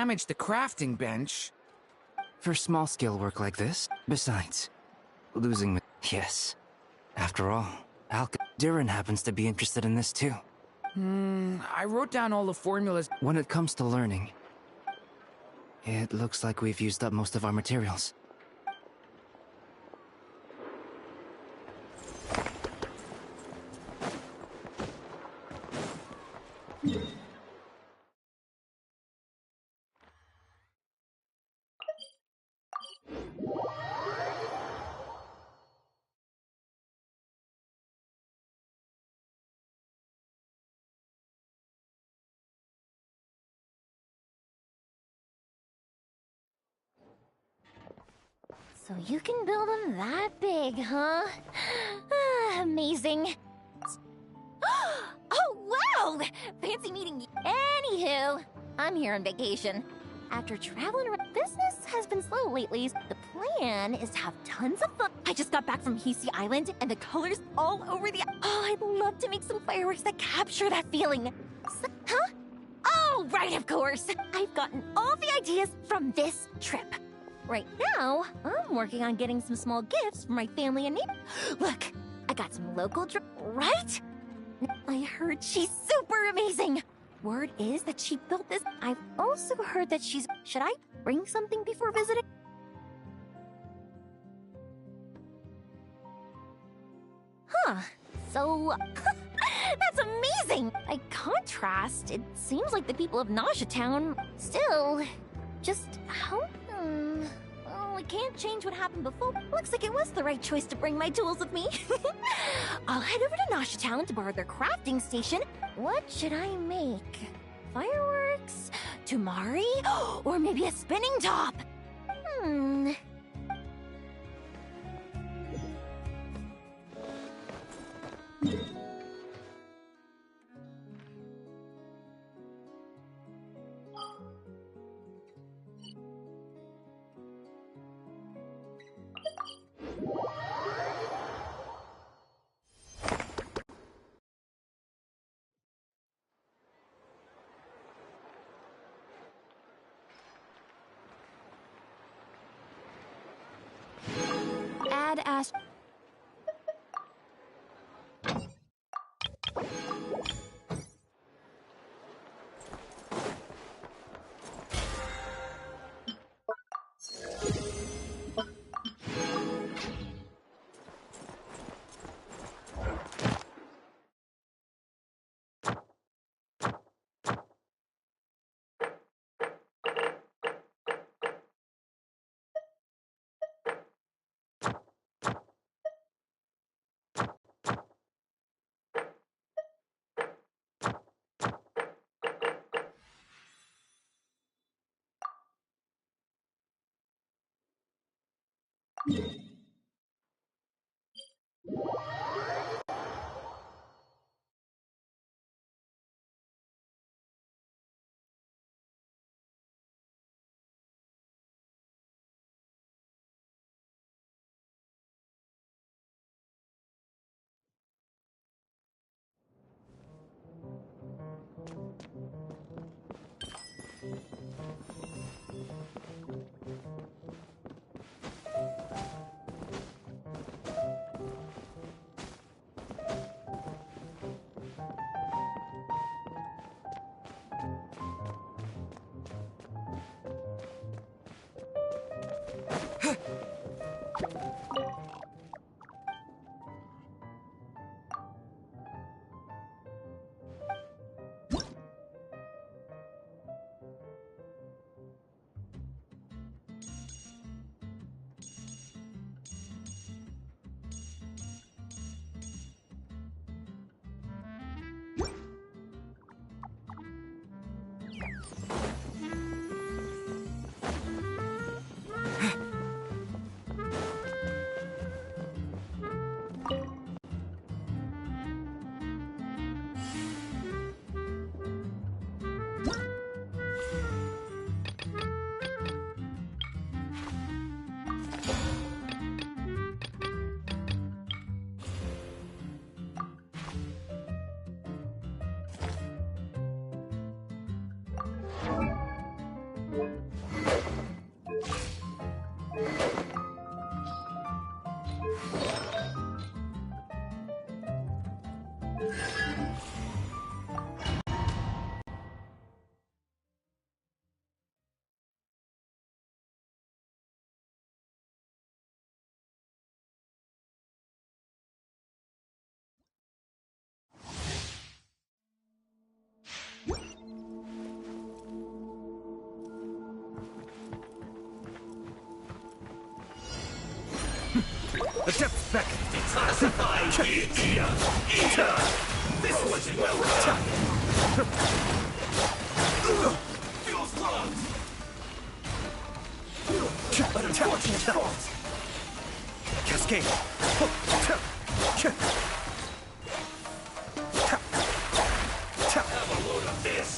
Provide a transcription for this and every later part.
damage the crafting bench. For small-scale work like this, besides, losing... Yes. After all, Durin happens to be interested in this too. I wrote down all the formulas. When it comes to learning, it looks like we've used up most of our materials. So you can build them that big, huh? Amazing. Oh, wow! Fancy meeting you. Anywho, I'm here on vacation. After traveling around, business has been slow lately. The plan is to have tons of fun. I just got back from Hisi Island, and the colors all over the... Oh, I'd love to make some fireworks that capture that feeling. Huh? Oh, right, of course. I've gotten all the ideas from this trip. Right now, I'm working on getting some small gifts for my family and neighbors. Look, I got some local right? I heard she's super amazing. Word is that she built this. I've also heard that she's... Should I bring something before visiting? Huh. So... That's amazing! By contrast, it seems like the people of Nausea Town still... Just how... Well, I can't change what happened before. Looks like it was the right choice to bring my tools with me. I'll head over to Nausea Town to borrow their crafting station. What should I make? Fireworks? Tumari? Or maybe a spinning top? Add Ash. The depths beckon. Detoxify here. This was well done. Feels locked. Unfortunate thought. Cascade. Have a load of this.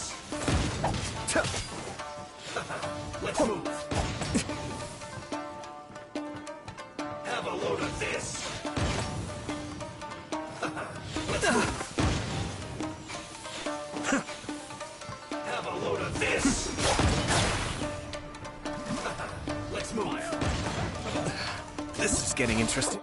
Let's move. Have a load of this. Let's move. Have a load of this. Let's move. This is getting interesting.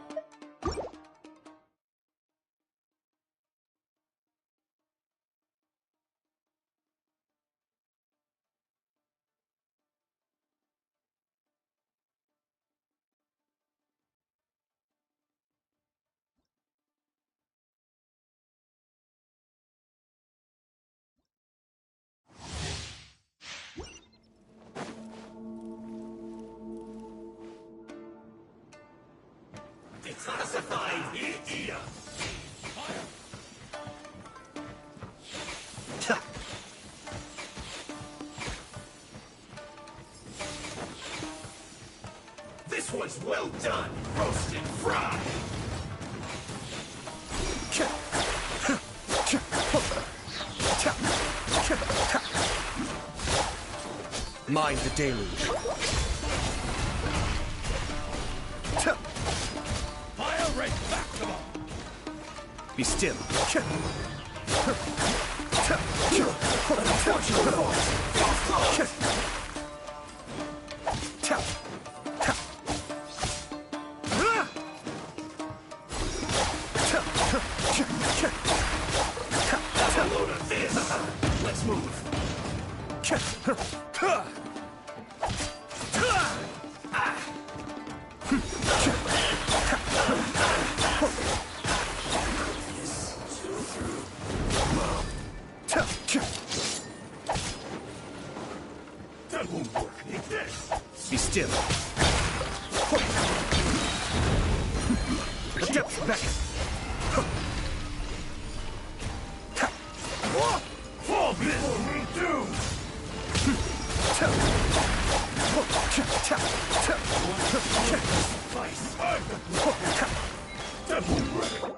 Detoxified here. This one's well done, roasted, fried. Mind the deluge. Fire right back to them. Be still. Have a load of this. Let's move. That won't work. Take this. Be still. The depths beckon. Fall before me, doom. That won't work.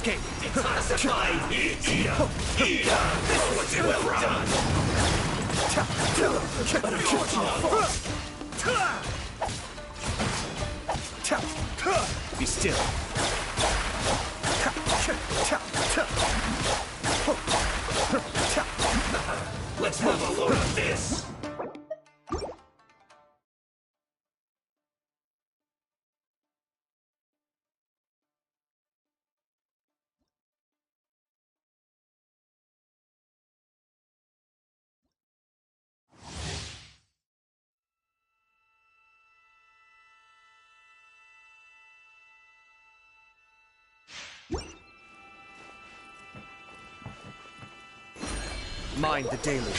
Cascade! It's not a survive! Eat up! Eat up! This was well done! Be still. Let's have a load of this! Mind the daily.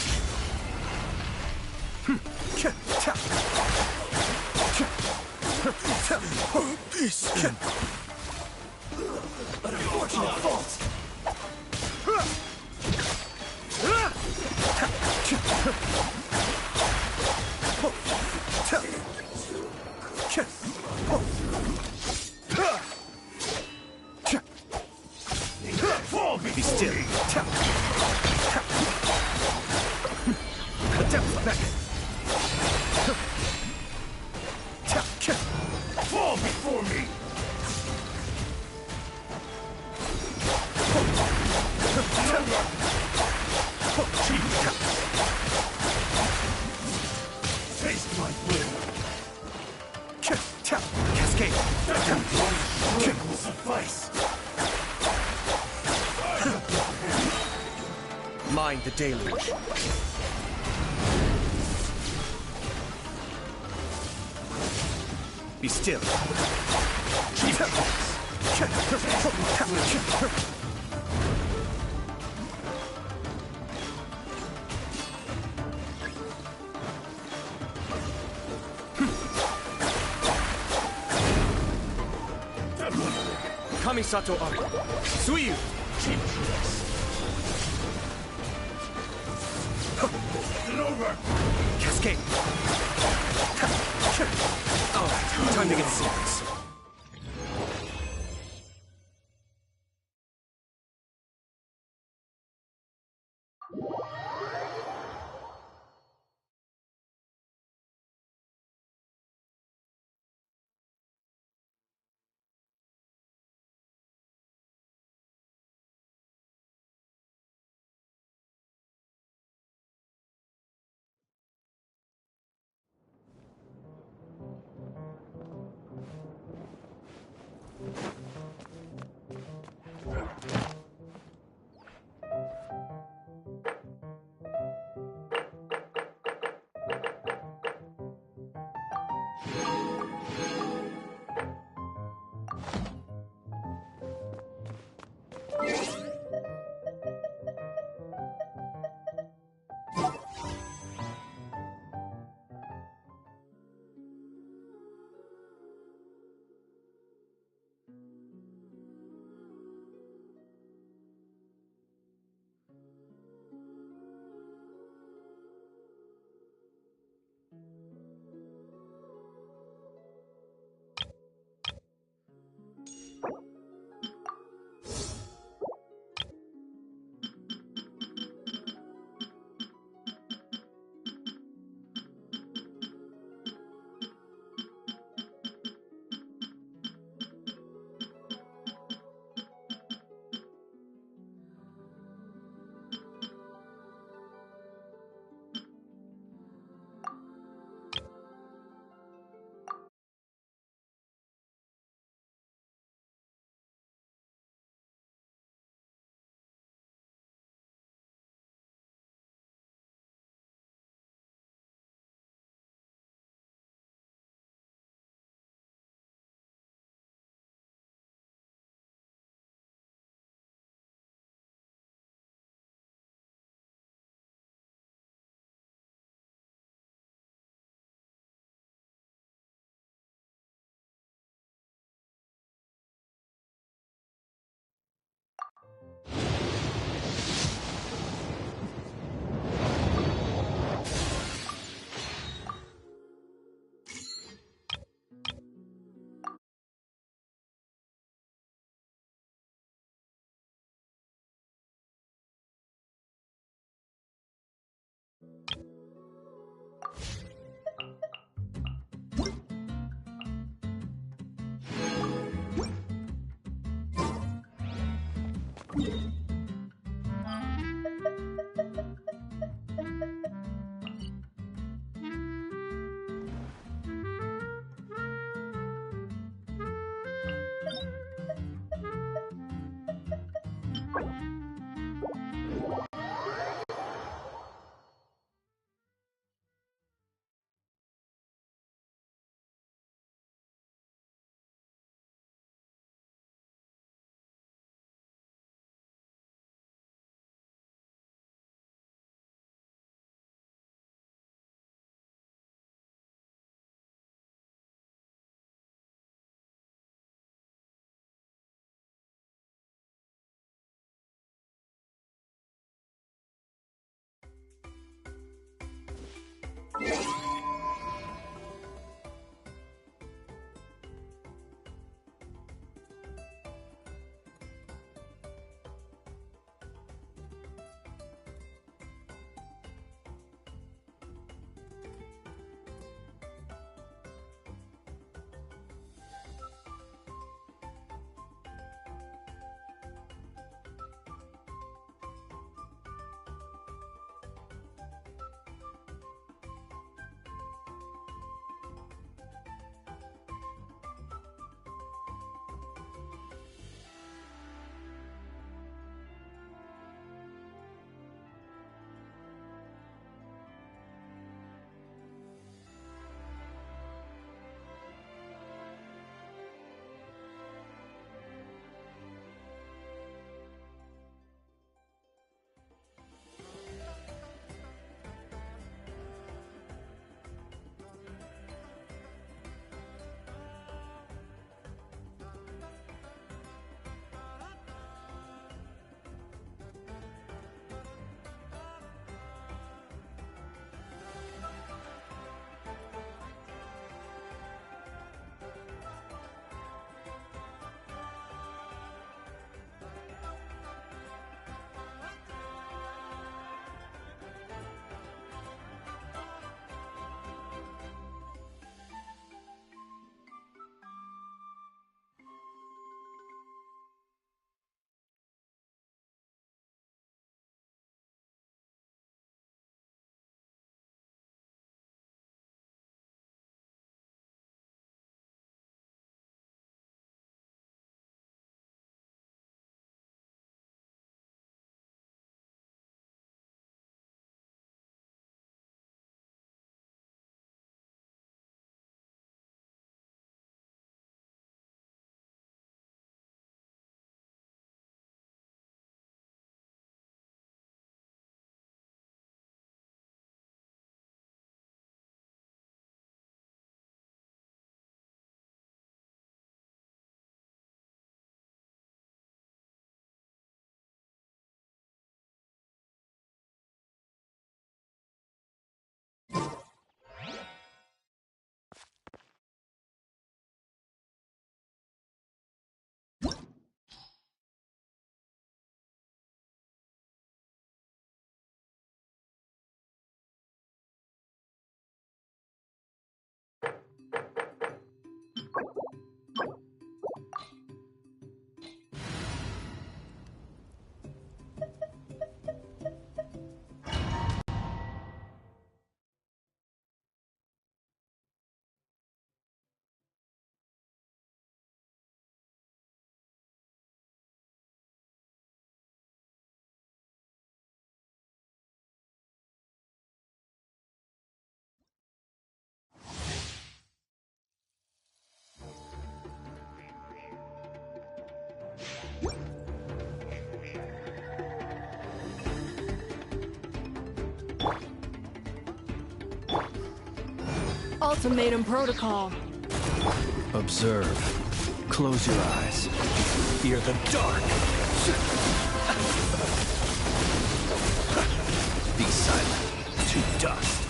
Unfortunate fault! Be still. Fall before me! Taste my blood! Cascade. One will suffice! Mind the deluge. Be still. Kamisato Ari. Suiyu. Over! Cascade. Alright, time to get serious. Ultimatum protocol. Observe. Close your eyes. Fear the dark. Be silent. To dust.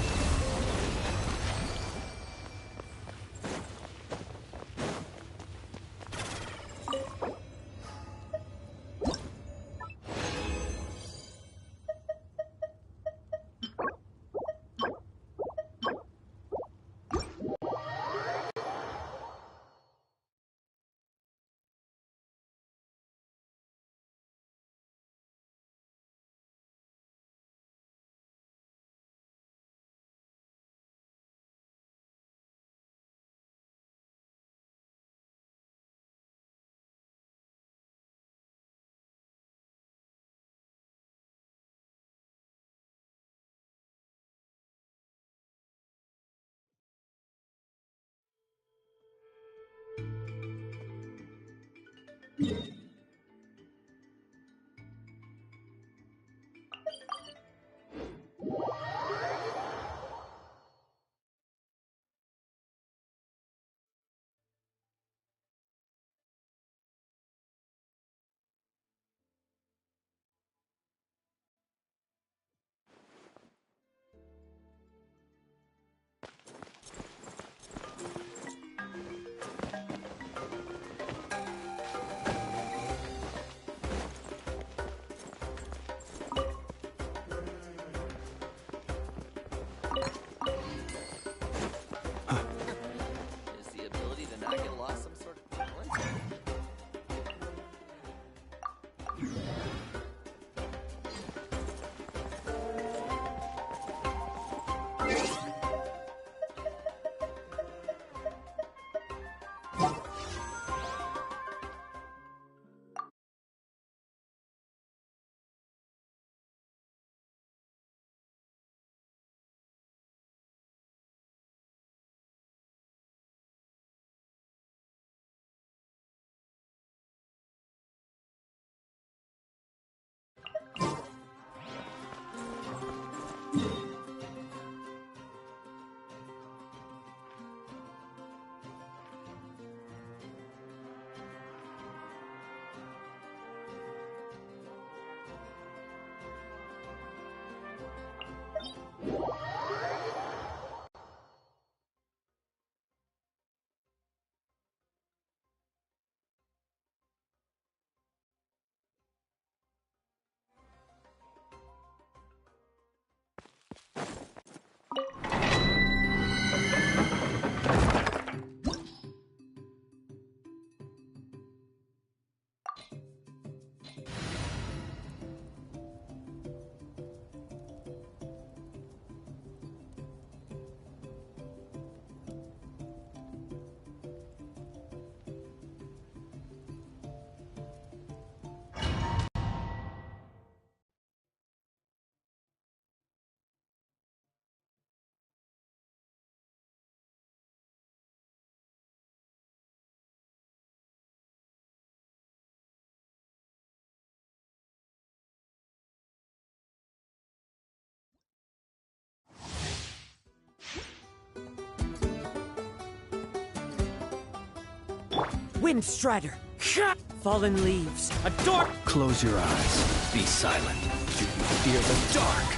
Is the ability to not get lost some sort of balance? Windstrider. Fallen leaves. A door. Close your eyes. Be silent. Do you fear the dark?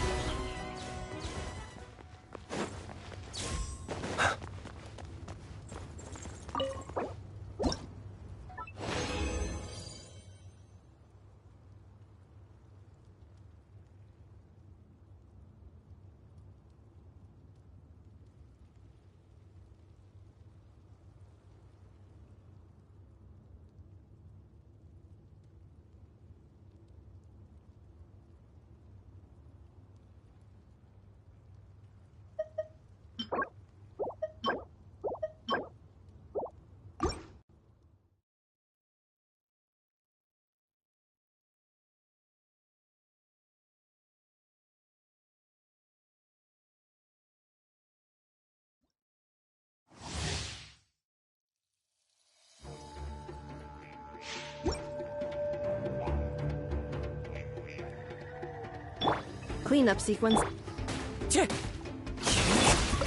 Cleanup sequence.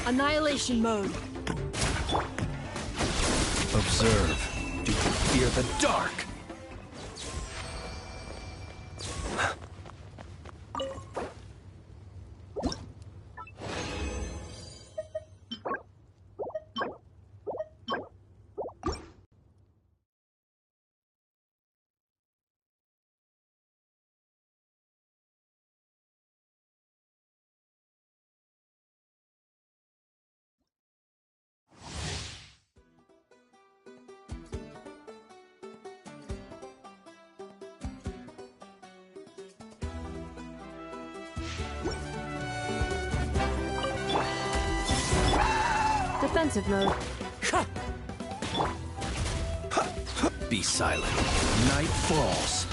Annihilation mode. Observe. Do you fear the dark? Defensive mode. Be silent. Night falls.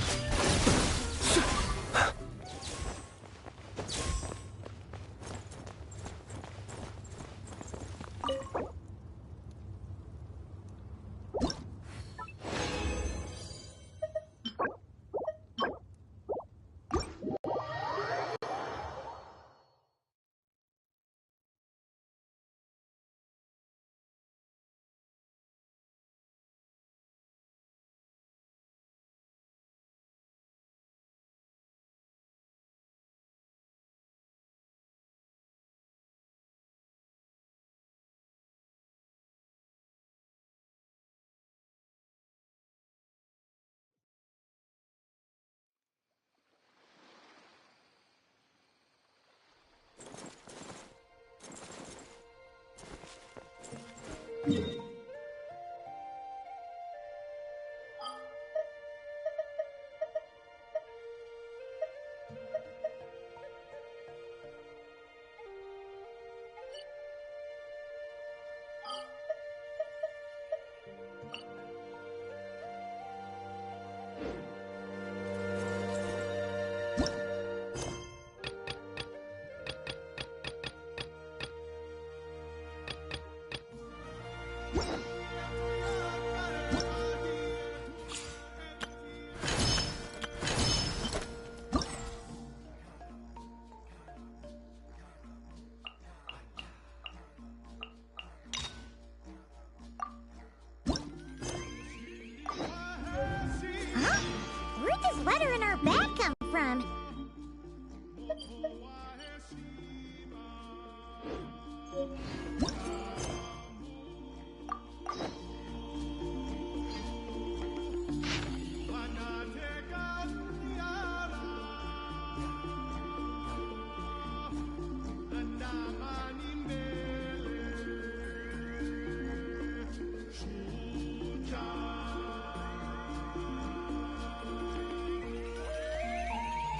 Where'd this letter in our bag come from?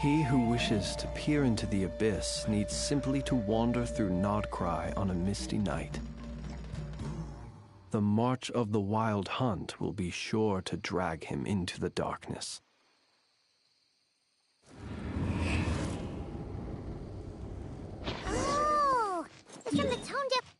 He who wishes to peer into the abyss needs simply to wander through Nodcry on a misty night. The march of the wild hunt will be sure to drag him into the darkness. Oh, it's from the tone deaf.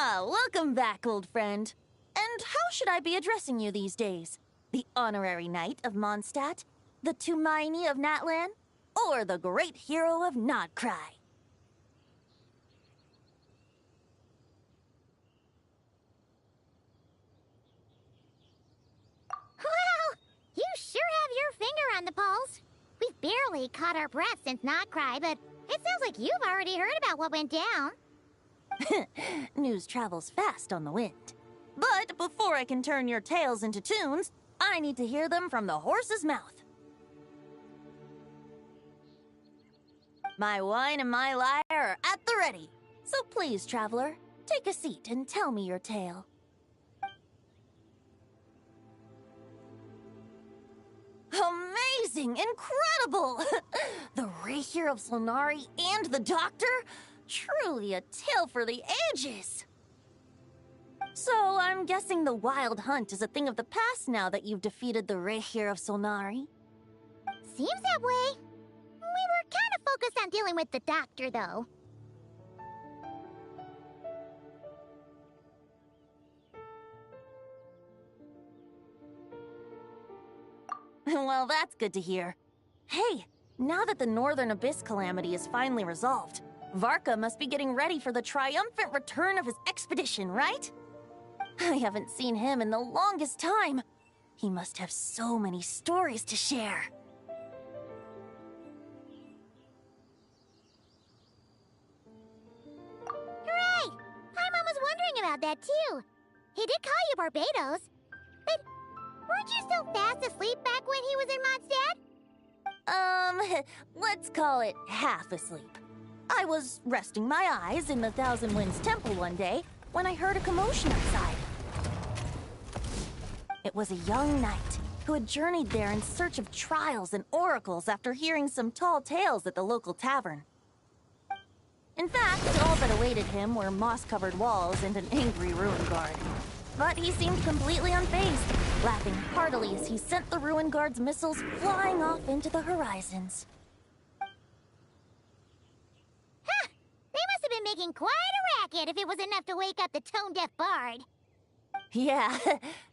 Ah, welcome back, old friend. And how should I be addressing you these days? The honorary knight of Mondstadt? The Tumaini of Natlan? Or the great hero of Nodcry? Wow! You sure have your finger on the pulse. We've barely caught our breath since Not Cry, but it sounds like you've already heard about what went down. News travels fast on the wind. But before I can turn your tales into tunes, I need to hear them from the horse's mouth. My wine and my lyre are at the ready. So please, traveler, take a seat and tell me your tale. Amazing! Incredible! The Rahier of Solnari and the Doctor? Truly a tale for the ages! So, I'm guessing the Wild Hunt is a thing of the past now that you've defeated the Rahier of Solnari? Seems that way. We were kind of focused on dealing with the Doctor, though. Well, that's good to hear. Hey, now that the Northern Abyss calamity is finally resolved, Varka must be getting ready for the triumphant return of his expedition, right? I haven't seen him in the longest time. He must have so many stories to share. Hooray! Paimon was wondering about that, too. He did call you Barbados. But weren't you still fast asleep back when he was in Mondstadt? Let's call it half asleep. I was resting my eyes in the Thousand Winds Temple one day when I heard a commotion outside. It was a young knight who had journeyed there in search of trials and oracles after hearing some tall tales at the local tavern. In fact, all that awaited him were moss-covered walls and an angry ruin guard. But he seemed completely unfazed, laughing heartily as he sent the ruin guard's missiles flying off into the horizons. Huh! They must have been making quite a racket if it was enough to wake up the tone-deaf bard. Yeah,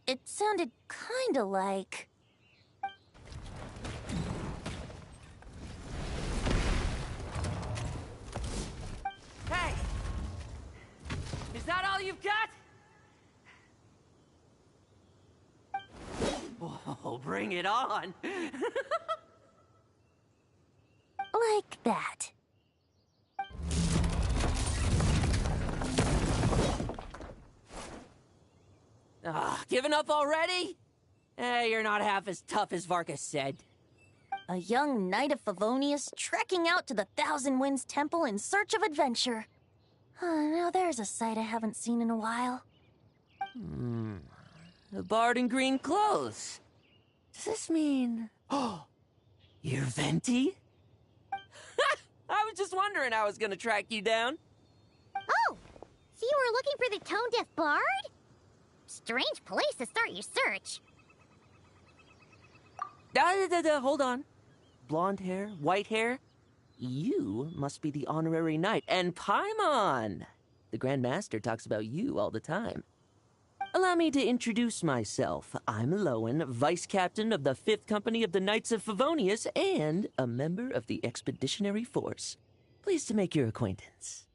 it sounded kinda like... Hey! Is that all you've got? Oh, bring it on! like that. Giving up already? You're not half as tough as Varka said. A young knight of Favonius trekking out to the Thousand Winds Temple in search of adventure. Now there's a sight I haven't seen in a while. The bard in green clothes. Does this mean... Oh, you're Venti? I was just wondering how I was gonna track you down. Oh, so you were looking for the tone-deaf bard? Strange place to start your search. Hold on. Blonde hair, white hair. You must be the honorary knight, and Paimon! The Grand Master talks about you all the time. Allow me to introduce myself. I'm Lowen, Vice Captain of the 5th Company of the Knights of Favonius, and a member of the Expeditionary Force. Pleased to make your acquaintance.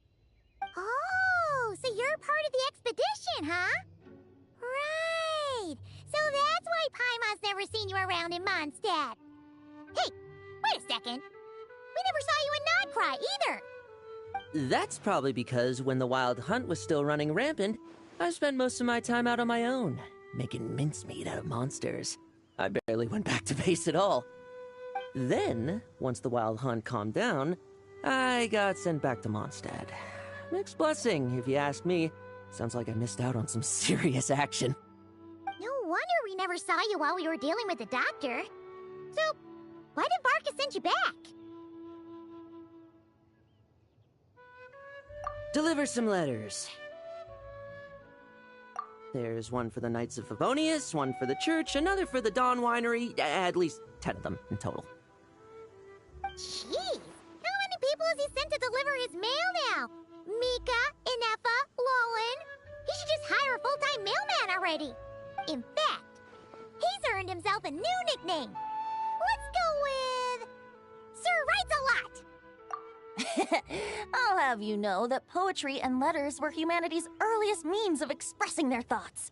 Oh, so you're part of the expedition, huh? Right. So that's why Paimon's never seen you around in Mondstadt. Hey, wait a second. We never saw you in Nodcry either. That's probably because when the Wild Hunt was still running rampant, I spent most of my time out on my own, making mincemeat out of monsters. I barely went back to base at all. Then, once the Wild Hunt calmed down, I got sent back to Mondstadt. Mixed blessing, if you ask me. Sounds like I missed out on some serious action. No wonder we never saw you while we were dealing with the doctor. So, why did Varka send you back? Deliver some letters. There's one for the Knights of Favonius, one for the church, another for the Dawn Winery, at least 10 of them in total. Jeez, how many people has he sent to deliver his mail now? Mika, Inefa, Lowen. He should just hire a full-time mailman already. In fact, he's earned himself a new nickname. Let's go with... Sir Writes-A-Lot. I'll have you know that poetry and letters were humanity's earliest means of expressing their thoughts.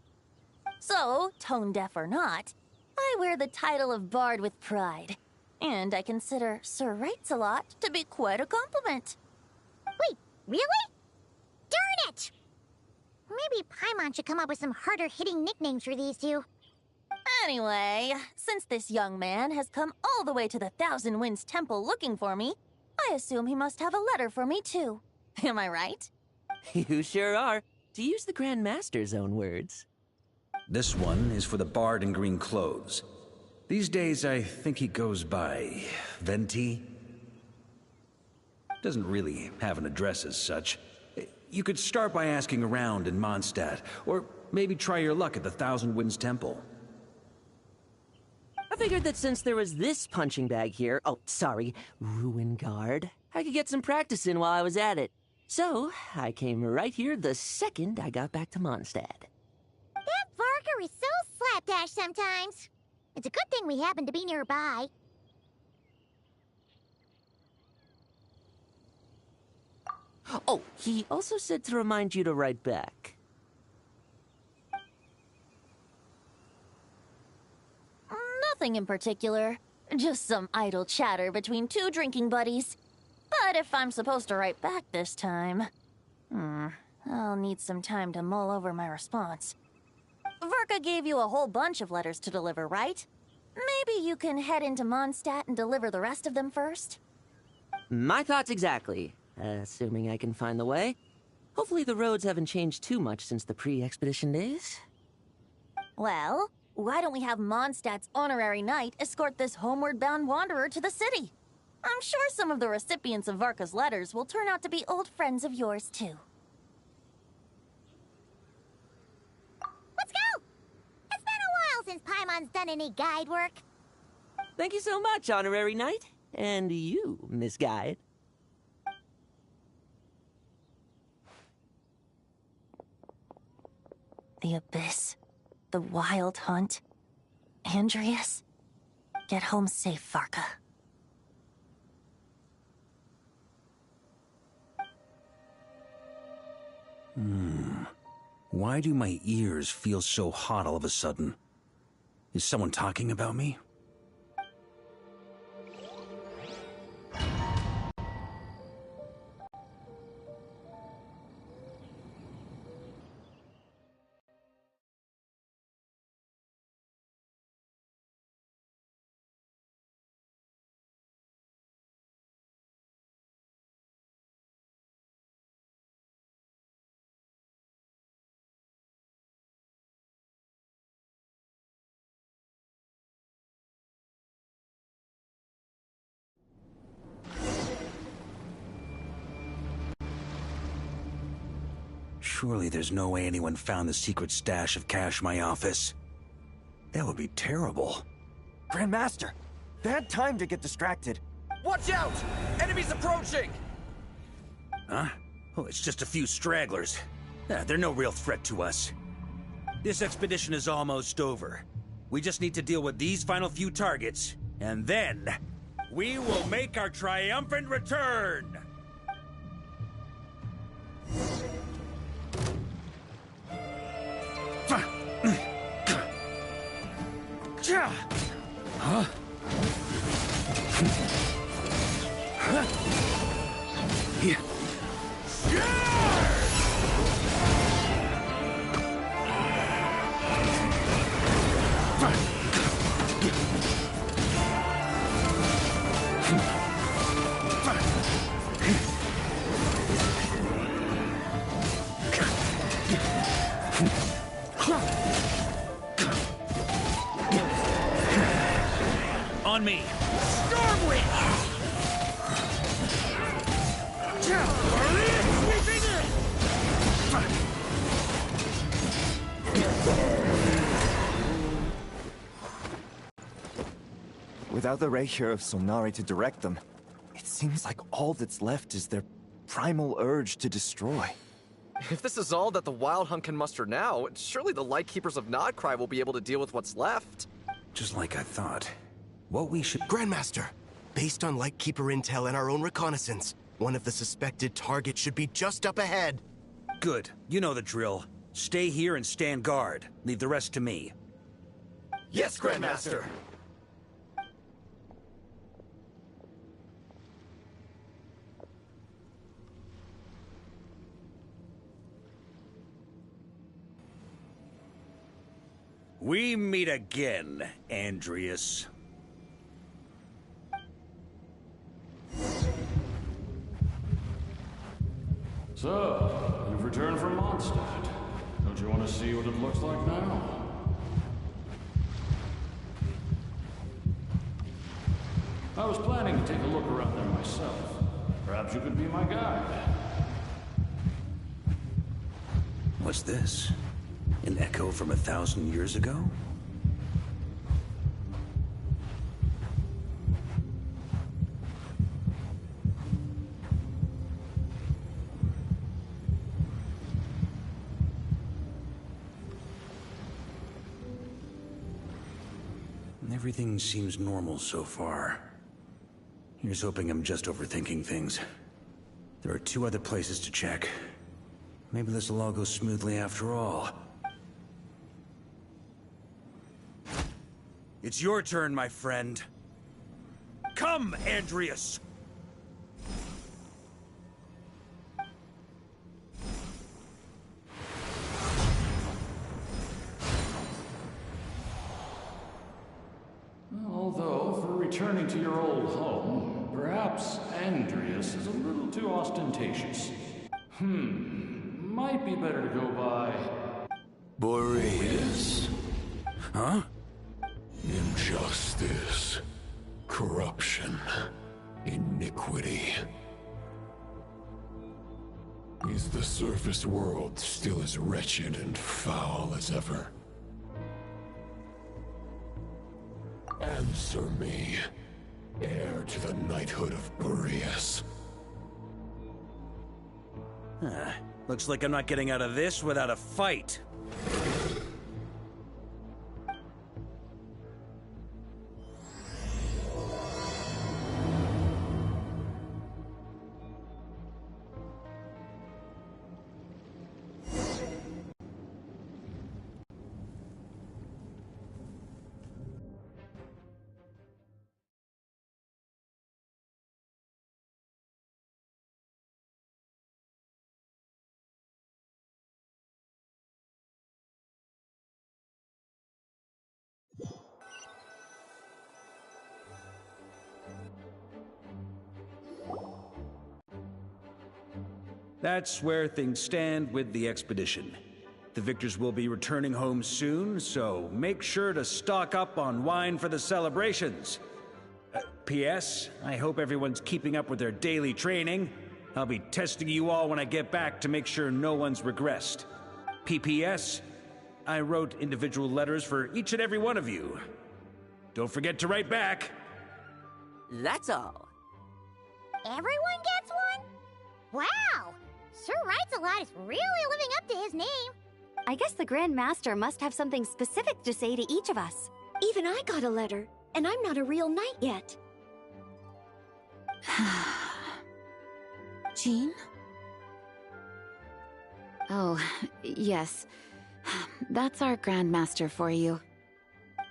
So, tone deaf or not, I wear the title of Bard with pride. And I consider Sir Wrights-a-lot to be quite a compliment. Wait, really? Darn it! Maybe Paimon should come up with some harder-hitting nicknames for these two. Anyway, since this young man has come all the way to the Thousand Winds Temple looking for me, I assume he must have a letter for me too. Am I right? You sure are, to use the Grand Master's own words. This one is for the bard in green clothes. These days, I think he goes by Venti. Doesn't really have an address as such. You could start by asking around in Mondstadt, or maybe try your luck at the Thousand Winds Temple. I figured that since there was this punching bag here, Ruin Guard, I could get some practice in while I was at it. So, I came right here the second I got back to Mondstadt. That Varker is so slapdash sometimes. It's a good thing we happen to be nearby. Oh, he also said to remind you to write back. Nothing in particular. Just some idle chatter between two drinking buddies. But if I'm supposed to write back this time... I'll need some time to mull over my response. Verka gave you a whole bunch of letters to deliver, right? Maybe you can head into Mondstadt and deliver the rest of them first? My thoughts exactly. Assuming I can find the way. Hopefully the roads haven't changed too much since the pre-expedition days. Well, why don't we have Mondstadt's honorary knight escort this homeward-bound wanderer to the city? I'm sure some of the recipients of Varka's letters will turn out to be old friends of yours, too. Let's go! It's been a while since Paimon's done any guide work. Thank you so much, honorary knight. And you, Miss Guide. The Abyss. The Wild Hunt. Andreas. Get home safe, Varka. Why do my ears feel so hot all of a sudden? Is someone talking about me? Surely there's no way anyone found the secret stash of cash in my office. That would be terrible. Grandmaster, bad time to get distracted. Watch out! Enemies approaching! Huh? Oh, it's just a few stragglers. They're no real threat to us. This expedition is almost over. We just need to deal with these final few targets, and then we will make our triumphant return! Huh? Yeah. On me! Stormwind! Sweeping in! Without the Reikir of Solnari to direct them, it seems like all that's left is their primal urge to destroy. If this is all that the Wild Hunt can muster now, surely the Lightkeepers of Nodcry will be able to deal with what's left. Just like I thought. What we should... Grandmaster, based on Lightkeeper intel and our own reconnaissance, one of the suspected targets should be just up ahead. Good. You know the drill. Stay here and stand guard. Leave the rest to me. Yes, Grandmaster! We meet again, Andreas. So, you've returned from Mondstadt. Don't you want to see what it looks like now? I was planning to take a look around there myself. Perhaps you could be my guide. What's this? An echo from 1,000 years ago? Everything seems normal so far. Here's hoping I'm just overthinking things. There are 2 other places to check. Maybe this will all go smoothly after all. It's your turn, my friend. Come, Andreas! Although, for returning to your old home, perhaps Andreas is a little too ostentatious. Might be better to go by... Boreas. Huh? Injustice. Corruption. Iniquity. Is the surface world still as wretched and foul as ever? Answer me, heir to the knighthood of Boreas. Looks like I'm not getting out of this without a fight. That's where things stand with the expedition. The victors will be returning home soon, so make sure to stock up on wine for the celebrations. P.S. I hope everyone's keeping up with their daily training. I'll be testing you all when I get back to make sure no one's regressed. P.P.S. I wrote individual letters for each and every one of you. Don't forget to write back. That's all. Everyone gets one? Wow! Sir Writes-A-Lot is really living up to his name. I guess the Grand Master must have something specific to say to each of us. Even I got a letter, and I'm not a real knight yet. Jean? Oh, yes. That's our Grand Master for you.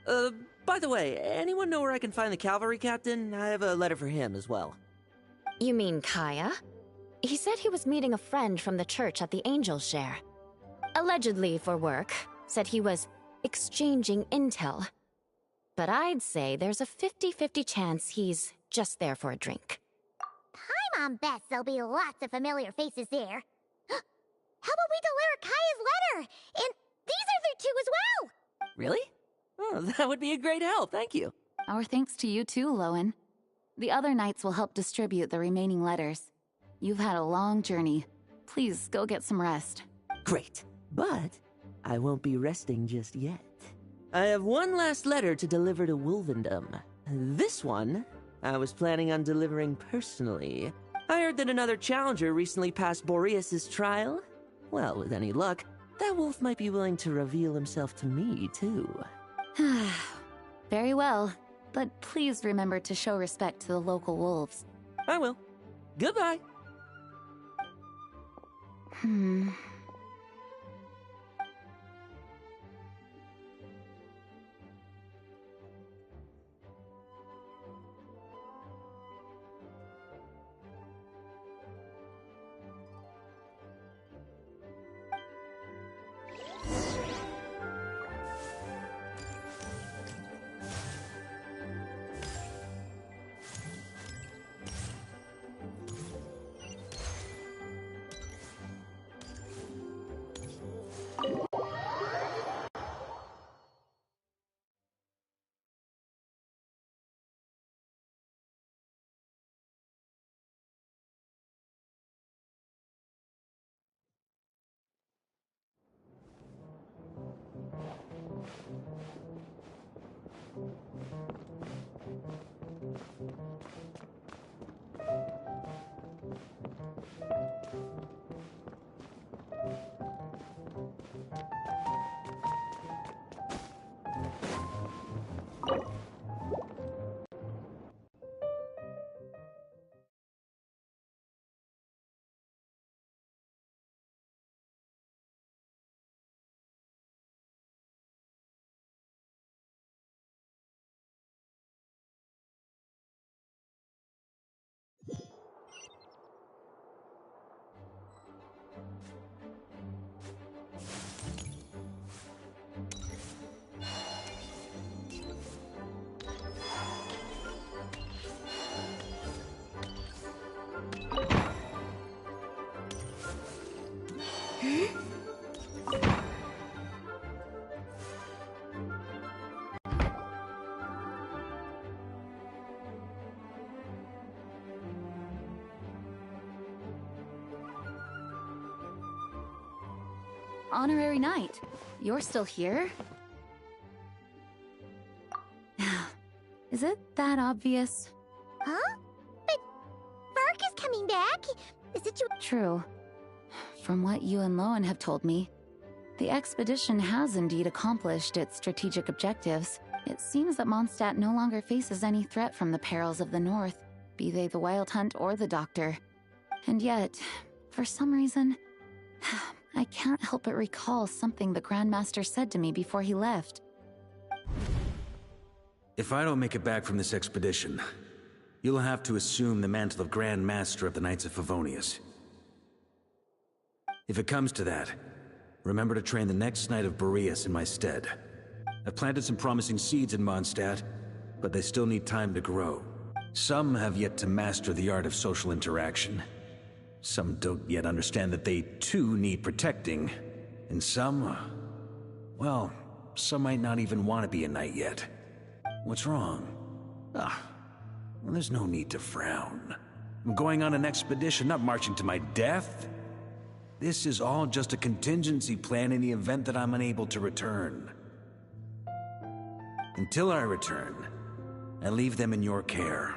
By the way, anyone know where I can find the cavalry captain? I have a letter for him as well. You mean Kaya? He said he was meeting a friend from the church at the Angel Share. Allegedly for work. Said he was exchanging intel. But I'd say there's a 50-50 chance he's just there for a drink. Paimon bets there'll be lots of familiar faces there. How about we deliver Kaya's letter? And these other 2 as well! Really? Oh, that would be a great help, thank you. Our thanks to you too, Lowen. The other knights will help distribute the remaining letters. You've had a long journey. Please go get some rest. Great, but I won't be resting just yet. I have one last letter to deliver to Wolvendom. This one, I was planning on delivering personally. I heard that another challenger recently passed Boreas' trial. Well, with any luck, that wolf might be willing to reveal himself to me, too. Very well, but please remember to show respect to the local wolves. I will. Goodbye. honorary knight. You're still here? Is it that obvious? Huh? But Vark is coming back. Is it True. From what you and Lowen have told me, the expedition has indeed accomplished its strategic objectives. It seems that Mondstadt no longer faces any threat from the perils of the North, be they the Wild Hunt or the Doctor. And yet, for some reason, I can't help but recall something the Grandmaster said to me before he left. If I don't make it back from this expedition, you'll have to assume the mantle of Grand Master of the Knights of Favonius. If it comes to that, remember to train the next Knight of Boreas in my stead. I've planted some promising seeds in Mondstadt, but they still need time to grow. Some have yet to master the art of social interaction. Some don't yet understand that they too need protecting. And some, well, some might not even want to be a knight yet. What's wrong? Well, there's no need to frown. I'm going on an expedition, not marching to my death. This is all just a contingency plan in the event that I'm unable to return. Until I return, I leave them in your care.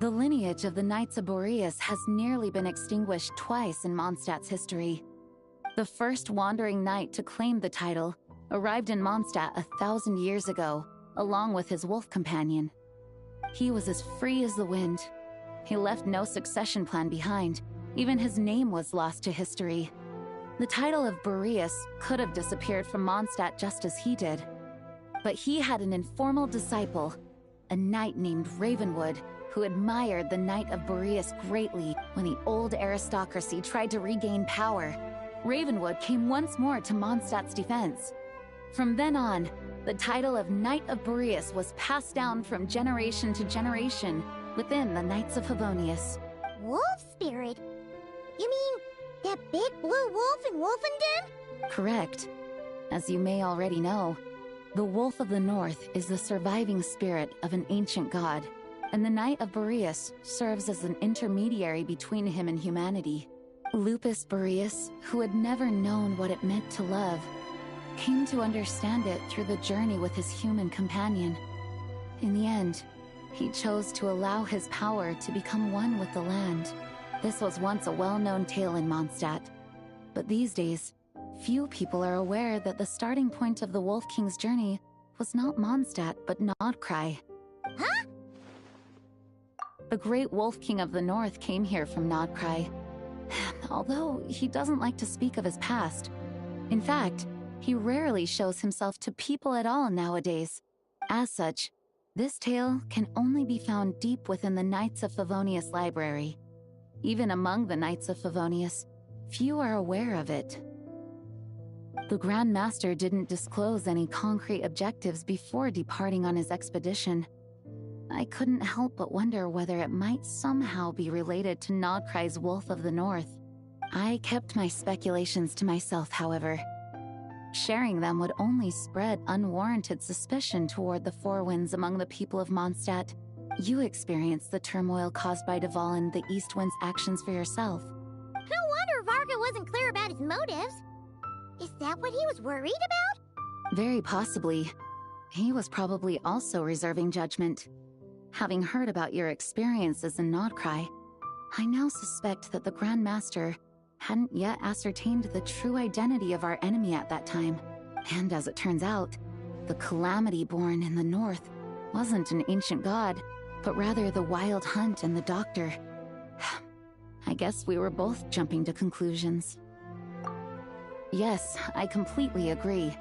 The lineage of the Knights of Boreas has nearly been extinguished twice in Mondstadt's history. The first wandering knight to claim the title arrived in Mondstadt 1,000 years ago, along with his wolf companion. He was as free as the wind. He left no succession plan behind. Even his name was lost to history. The title of Boreas could have disappeared from Mondstadt just as he did. But he had an informal disciple, a knight named Ravenwood, who admired the Knight of Boreas greatly when the old aristocracy tried to regain power. Ravenwood came once more to Mondstadt's defense. From then on, the title of Knight of Boreas was passed down from generation to generation within the Knights of Favonius. Wolf spirit? You mean that big blue wolf in Wolfenden? Correct. As you may already know, the Wolf of the North is the surviving spirit of an ancient god, and the Knight of Boreas serves as an intermediary between him and humanity. Lupus Boreas, who had never known what it meant to love, came to understand it through the journey with his human companion. In the end, he chose to allow his power to become one with the land. This was once a well-known tale in Mondstadt, but these days, few people are aware that the starting point of the Wolf King's journey was not Mondstadt, but Nodcry. Huh? The great Wolf King of the North came here from Nodcry, although he doesn't like to speak of his past. In fact, he rarely shows himself to people at all nowadays. As such, this tale can only be found deep within the Knights of Favonius library. Even among the Knights of Favonius, few are aware of it. The Grand Master didn't disclose any concrete objectives before departing on his expedition. I couldn't help but wonder whether it might somehow be related to Nodcry's Wolf of the North. I kept my speculations to myself, however. Sharing them would only spread unwarranted suspicion toward the Four Winds among the people of Mondstadt. You experienced the turmoil caused by Duval and the East Wind's actions for yourself. No wonder Varga wasn't clear about his motives. Is that what he was worried about? Very possibly. He was probably also reserving judgment. Having heard about your experiences in Nodcry, I now suspect that the Grand Master hadn't yet ascertained the true identity of our enemy at that time. And as it turns out, the Calamity born in the North wasn't an ancient god, but rather the Wild Hunt and the Doctor. I guess we were both jumping to conclusions. Yes, I completely agree.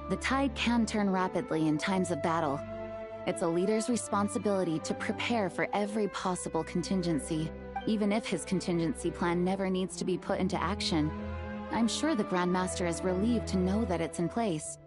The tide can turn rapidly in times of battle. It's a leader's responsibility to prepare for every possible contingency, even if his contingency plan never needs to be put into action. I'm sure the Grand Master is relieved to know that it's in place.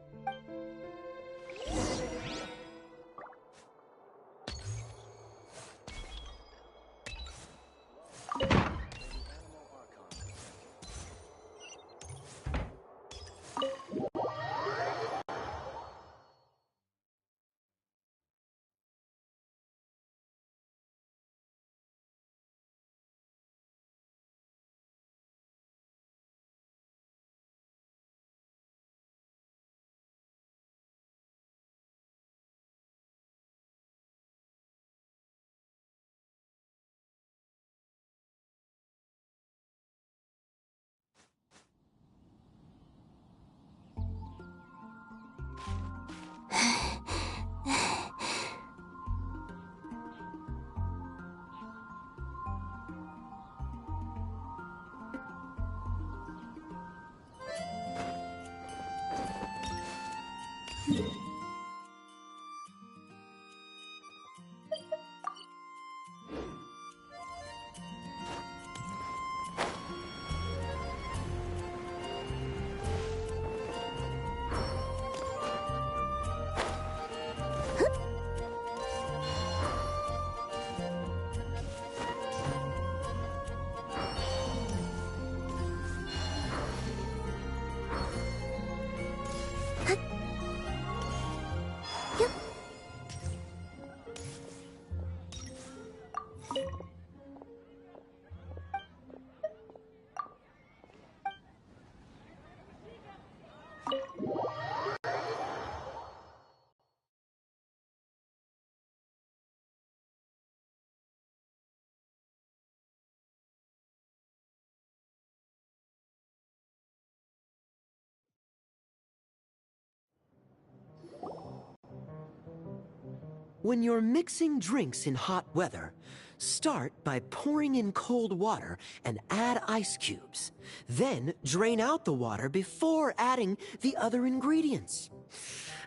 When you're mixing drinks in hot weather, start by pouring in cold water and add ice cubes. Then drain out the water before adding the other ingredients.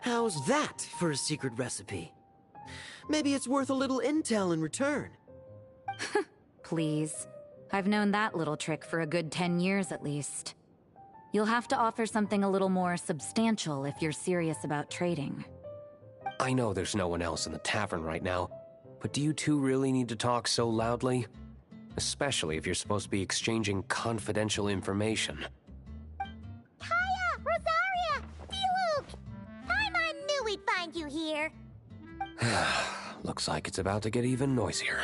How's that for a secret recipe? Maybe it's worth a little intel in return. Please. I've known that little trick for a good 10 years at least. You'll have to offer something a little more substantial if you're serious about trading. I know there's no one else in the tavern right now, but do you two really need to talk so loudly? Especially if you're supposed to be exchanging confidential information. Kaya! Rosaria! Diluc! Paimon knew we'd find you here! Looks like it's about to get even noisier.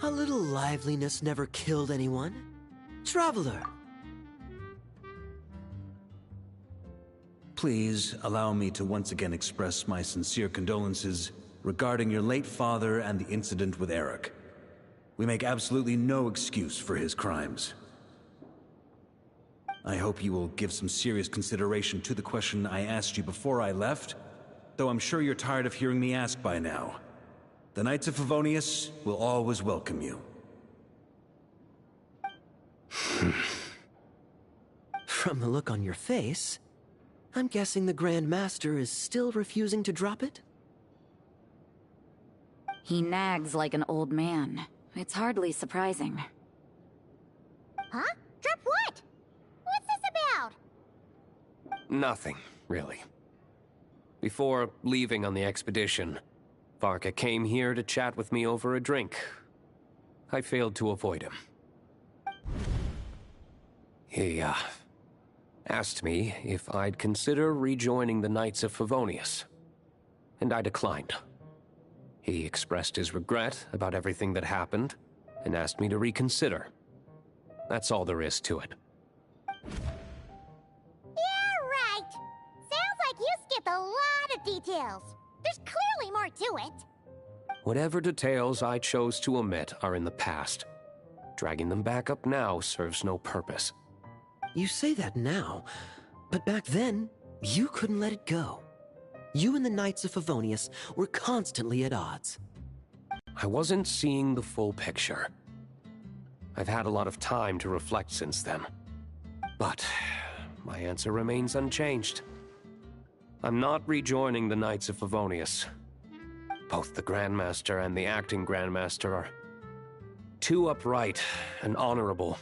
A little liveliness never killed anyone. Traveler. Please allow me to once again express my sincere condolences regarding your late father and the incident with Eric. We make absolutely no excuse for his crimes. I hope you will give some serious consideration to the question I asked you before I left, though I'm sure you're tired of hearing me ask by now. The Knights of Favonius will always welcome you. From the look on your face, I'm guessing the Grand Master is still refusing to drop it? He nags like an old man. It's hardly surprising. Huh? Drop what? What's this about? Nothing, really. Before leaving on the expedition, Varka came here to chat with me over a drink. I failed to avoid him. He, asked me if I'd consider rejoining the Knights of Favonius, and I declined. He expressed his regret about everything that happened, and asked me to reconsider. That's all there is to it. Yeah, right. Sounds like you skipped a lot of details. There's clearly more to it. Whatever details I chose to omit are in the past. Dragging them back up now serves no purpose. You say that now, but back then, you couldn't let it go. You and the Knights of Favonius were constantly at odds. I wasn't seeing the full picture. I've had a lot of time to reflect since then. But my answer remains unchanged. I'm not rejoining the Knights of Favonius. Both the Grandmaster and the acting Grandmaster are too upright and honorable.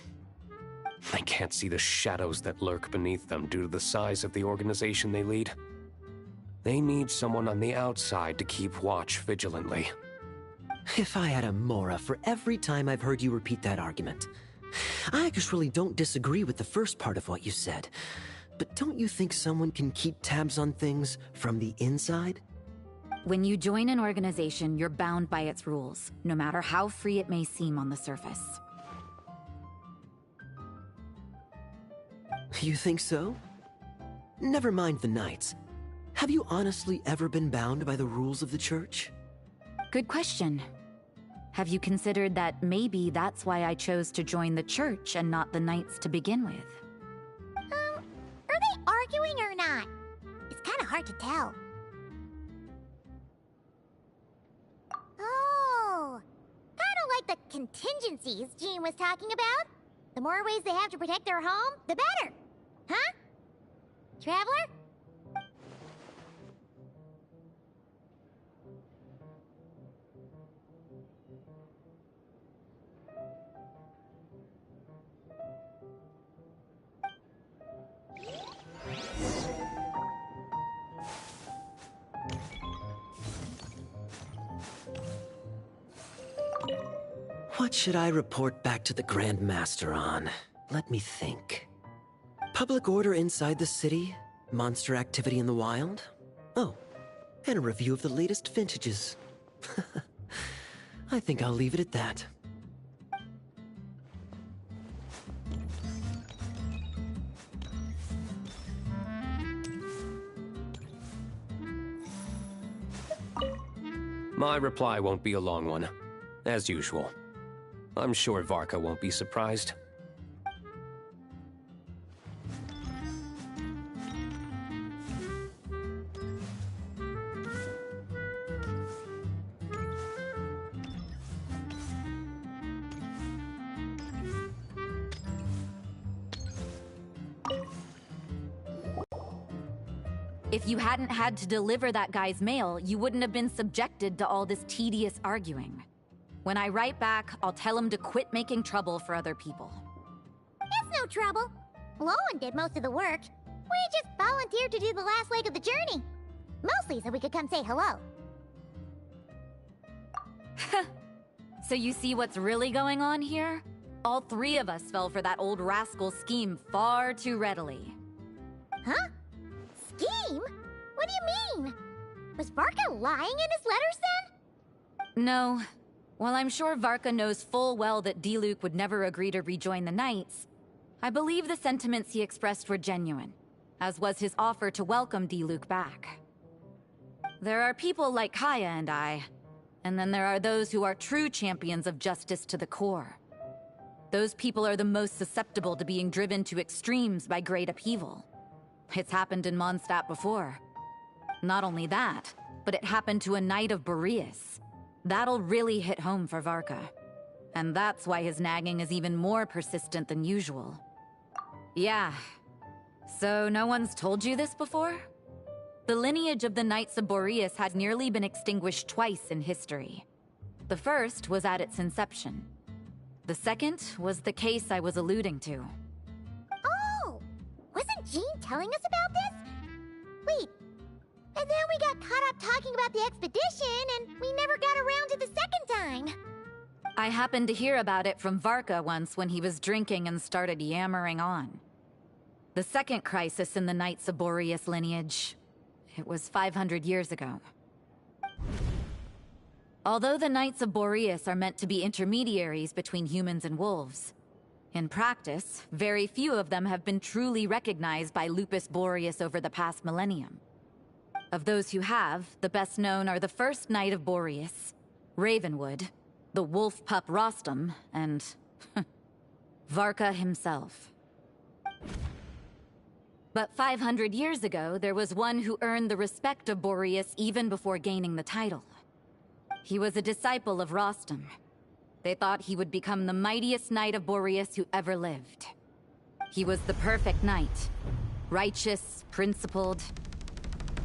I can't see the shadows that lurk beneath them due to the size of the organization they lead. They need someone on the outside to keep watch vigilantly. If I had a Mora for every time I've heard you repeat that argument. I actually don't disagree with the first part of what you said, but don't you think someone can keep tabs on things from the inside? When you join an organization, you're bound by its rules, no matter how free it may seem on the surface. You think so? Never mind the Knights. Have you honestly ever been bound by the rules of the Church? Good question. Have you considered that maybe that's why I chose to join the Church and not the Knights to begin with? Are they arguing or not? It's kind of hard to tell. Oh, kind of like the contingencies Jean was talking about. The more ways they have to protect their home, the better. Huh? Traveler? What should I report back to the Grand Master on? Let me think. Public order inside the city, monster activity in the wild. Oh, and a review of the latest vintages. I think I'll leave it at that. My reply won't be a long one, as usual. I'm sure Varka won't be surprised. If you hadn't had to deliver that guy's mail, you wouldn't have been subjected to all this tedious arguing. When I write back, I'll tell him to quit making trouble for other people. It's no trouble. Lowen did most of the work. We just volunteered to do the last leg of the journey. Mostly so we could come say hello. So you see what's really going on here? All three of us fell for that old rascal's scheme far too readily. Huh? Scheme? What do you mean? Was Varka lying in his letters then? No. While I'm sure Varka knows full well that Diluc would never agree to rejoin the Knights, I believe the sentiments he expressed were genuine, as was his offer to welcome Diluc back. There are people like Kaya and I, and then there are those who are true champions of justice to the core. Those people are the most susceptible to being driven to extremes by great upheaval. It's happened in Mondstadt before. Not only that, but it happened to a Knight of Boreas. That'll really hit home for Varka. And that's why his nagging is even more persistent than usual. Yeah. So no one's told you this before? The lineage of the Knights of Boreas has nearly been extinguished twice in history. The first was at its inception. The second was the case I was alluding to. Oh! Wasn't Jean telling us about this? Wait, and then we got caught up talking about the expedition, and we never got around to the second time. I happened to hear about it from Varka once when he was drinking and started yammering on. The second crisis in the Knights of Boreas lineage. It was 500 years ago. Although the Knights of Boreas are meant to be intermediaries between humans and wolves, in practice, very few of them have been truly recognized by Lupus Boreas over the past millennium. Of those who have, the best known are the first Knight of Boreas, Ravenwood, the wolf pup Rostam, and Varka himself. But 500 years ago, there was one who earned the respect of Boreas even before gaining the title. He was a disciple of Rostam. They thought he would become the mightiest Knight of Boreas who ever lived. He was the perfect knight. Righteous, principled.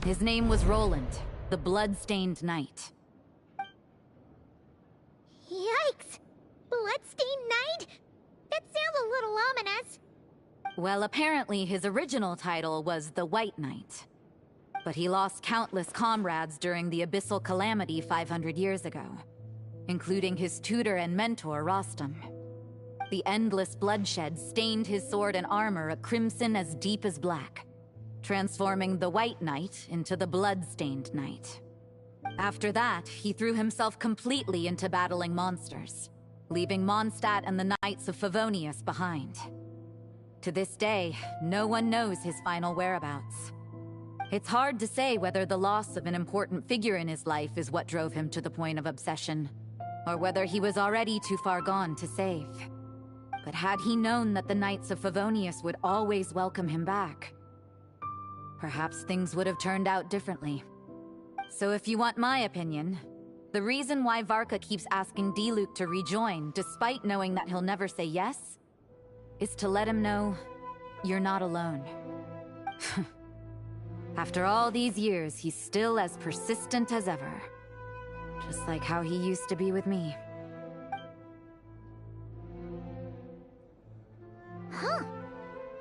His name was Roland, the blood-stained knight. Yikes! Bloodstained Knight? That sounds a little ominous. Well, apparently his original title was the White Knight. But he lost countless comrades during the Abyssal Calamity 500 years ago, including his tutor and mentor, Rostam. The endless bloodshed stained his sword and armor a crimson as deep as black, transforming the White Knight into the Blood-Stained Knight. After that, he threw himself completely into battling monsters, leaving Mondstadt and the Knights of Favonius behind. To this day, no one knows his final whereabouts. It's hard to say whether the loss of an important figure in his life is what drove him to the point of obsession, or whether he was already too far gone to save. But had he known that the Knights of Favonius would always welcome him back, perhaps things would have turned out differently. So if you want my opinion, the reason why Varka keeps asking Diluc to rejoin, despite knowing that he'll never say yes, is to let him know you're not alone. After all these years, he's still as persistent as ever. Just like how he used to be with me. Huh.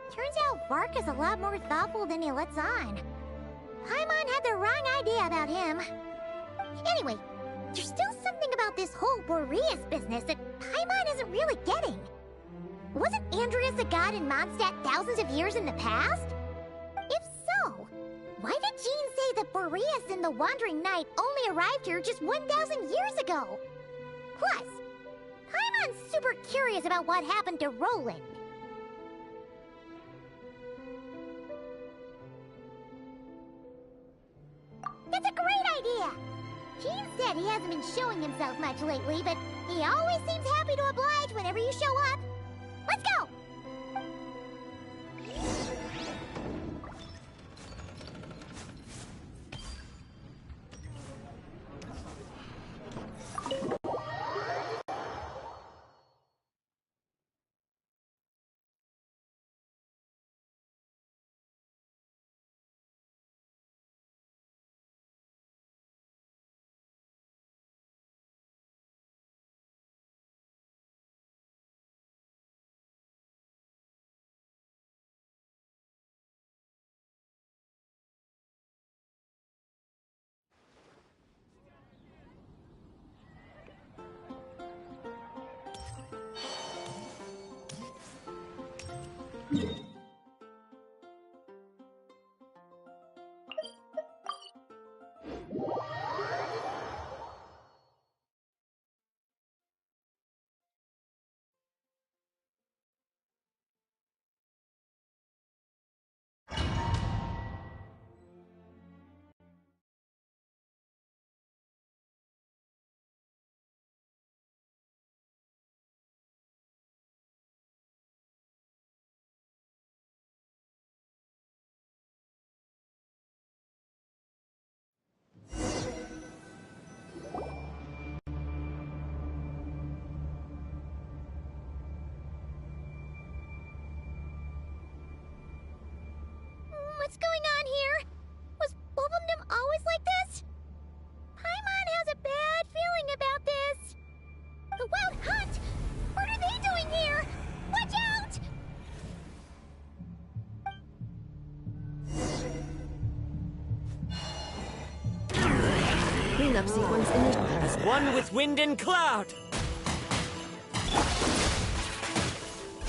Turns out Varka's a lot more thoughtful than he lets on. Paimon had the wrong idea about him. Anyway, there's still something about this whole Boreas business that Paimon isn't really getting. Wasn't Andreas a god in Mondstadt thousands of years in the past? If so, why did Jean say that Boreas and the Wandering Knight only arrived here just 1,000 years ago? Plus, Paimon's super curious about what happened to Roland. That's a great idea! Jean said he hasn't been showing himself much lately, but he always seems happy to oblige whenever you show up. Let's go! What's going on here? Was Wolfendom always like this? Paimon has a bad feeling about this. The Wild Hunt? What are they doing here? Watch out! Cleanup sequence initiated. As one with wind and cloud.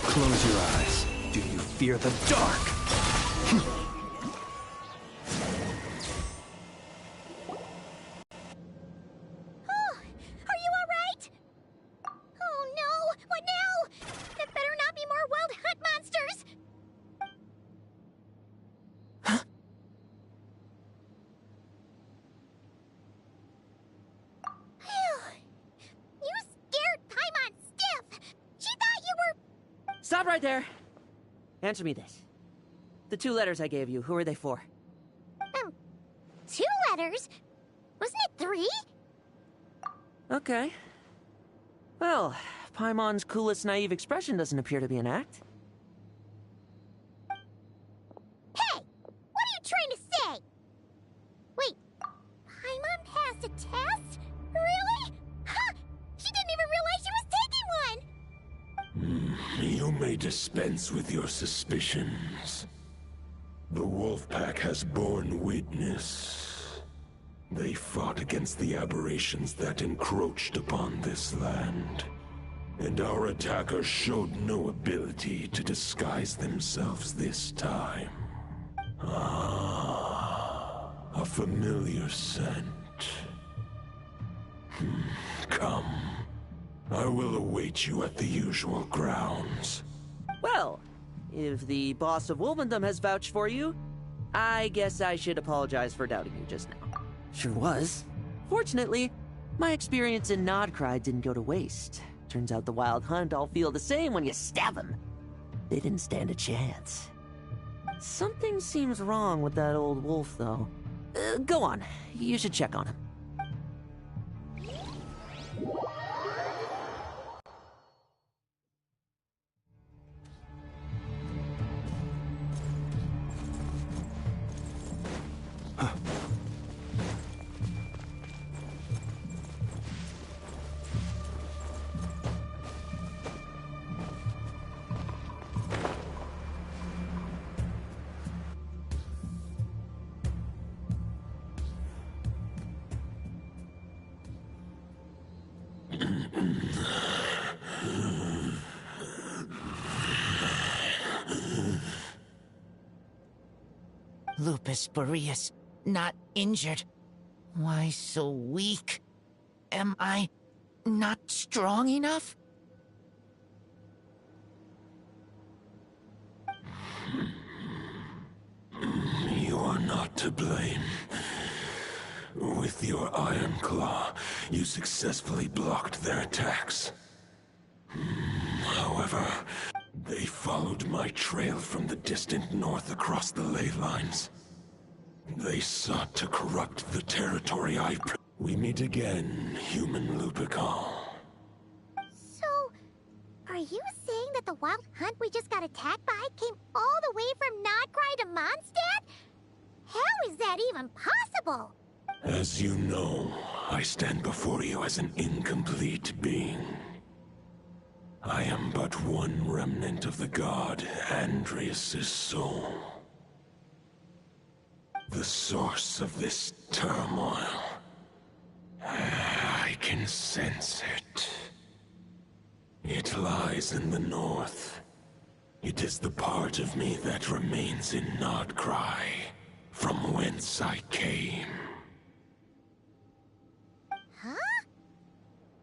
Close your eyes. Do you fear the dark? Oh, are you alright? Oh no, what now? There better not be more Wild Hunt monsters! You scared Paimon stiff! She thought you were... Stop right there. Answer me this. The 2 letters I gave you, who are they for? 2 letters? Wasn't it 3? Okay. Well, Paimon's coolest naive expression doesn't appear to be an act. Hey! What are you trying to say? Wait, Paimon passed a test? Really? Huh! She didn't even realize she was taking one! You may dispense with your suspicions. The Wolfpack has borne witness. They fought against the aberrations that encroached upon this land. And our attackers showed no ability to disguise themselves this time. Ah, a familiar scent. Come. I will await you at the usual grounds. Well, if the boss of Wolfendom has vouched for you, I guess I should apologize for doubting you just now. Sure was. Fortunately, my experience in Nodcry didn't go to waste. Turns out the Wild Hunt all feel the same when you stab them. They didn't stand a chance. Something seems wrong with that old wolf, though. Go on. You should check on him. Lupus Boreas, not injured. Why so weak? Am I not strong enough? You are not to blame. With your Iron Claw, you successfully blocked their attacks. However, they followed my trail from the distant north across the ley lines. They sought to corrupt the territory We meet again, human Lupical. So, are you saying that the Wild Hunt we just got attacked by came all the way from Nodcry to Mondstadt? How is that even possible? As you know, I stand before you as an incomplete being. I am but one remnant of the god Andrias' soul. The source of this turmoil. I can sense it. It lies in the north. It is the part of me that remains in Nodcry, from whence I came. Huh?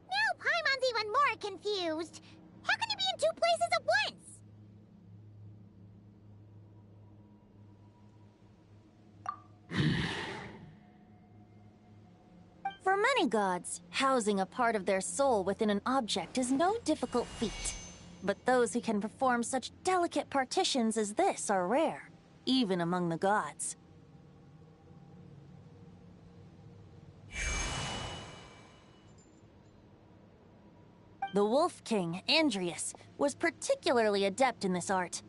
Now Paimon's even more confused. How can he be in 2 places at once? For many gods, housing a part of their soul within an object is no difficult feat. But those who can perform such delicate partitions as this are rare, even among the gods. The Wolf King, Andrias, was particularly adept in this art.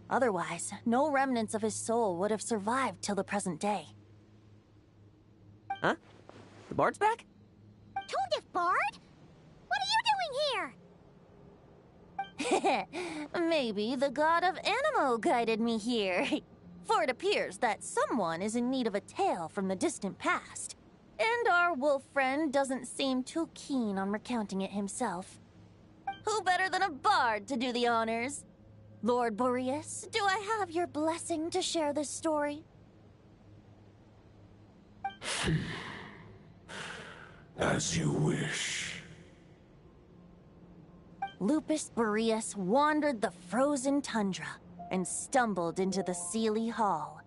Otherwise, no remnants of his soul would have survived till the present day. Huh? The Bard's back? Toad Bard? What are you doing here? Maybe the god of Animo guided me here. For it appears that someone is in need of a tale from the distant past. And our wolf friend doesn't seem too keen on recounting it himself. Who better than a bard to do the honors? Lord Boreas, do I have your blessing to share this story? As you wish. Lupus Boreas wandered the frozen tundra and stumbled into the Seelie Hall.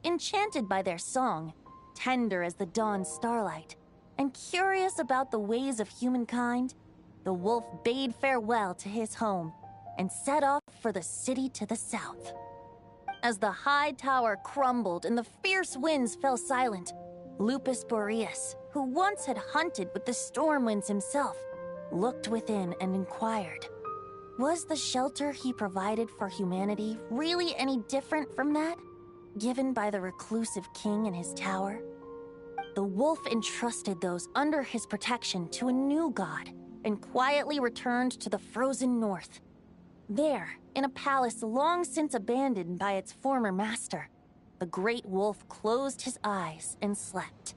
Enchanted by their song, tender as the dawn starlight, and curious about the ways of humankind, the wolf bade farewell to his home and set off for the city to the south. As the high tower crumbled and the fierce winds fell silent, Lupus Boreas, who once had hunted with the storm winds himself, looked within and inquired, was the shelter he provided for humanity really any different from that given by the reclusive king in his tower? The wolf entrusted those under his protection to a new god and quietly returned to the frozen north. There, in a palace long since abandoned by its former master, the great wolf closed his eyes and slept.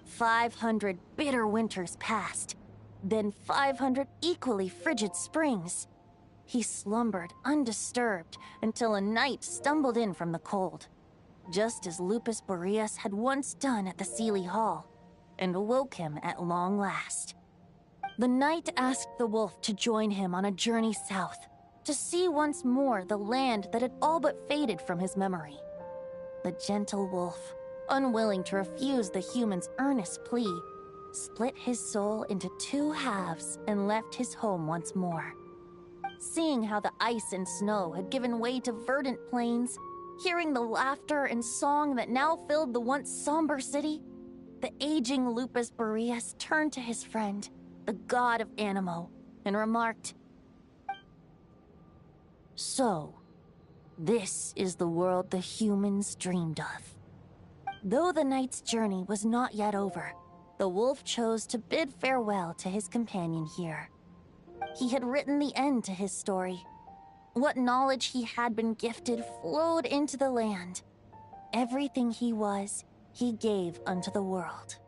500 bitter winters passed, then 500 equally frigid springs. He slumbered undisturbed until a night stumbled in from the cold, just as Lupus Boreas had once done at the Seelie Hall, and awoke him at long last. The night asked the wolf to join him on a journey south, to see once more the land that had all but faded from his memory. The gentle wolf, unwilling to refuse the human's earnest plea, split his soul into two halves and left his home once more. Seeing how the ice and snow had given way to verdant plains, hearing the laughter and song that now filled the once somber city, the aging Lupus Boreas turned to his friend, the god of Animo, and remarked, "So, this is the world the humans dreamed of." Though the night's journey was not yet over, the wolf chose to bid farewell to his companion here. He had written the end to his story. What knowledge he had been gifted flowed into the land. Everything he was, he gave unto the world.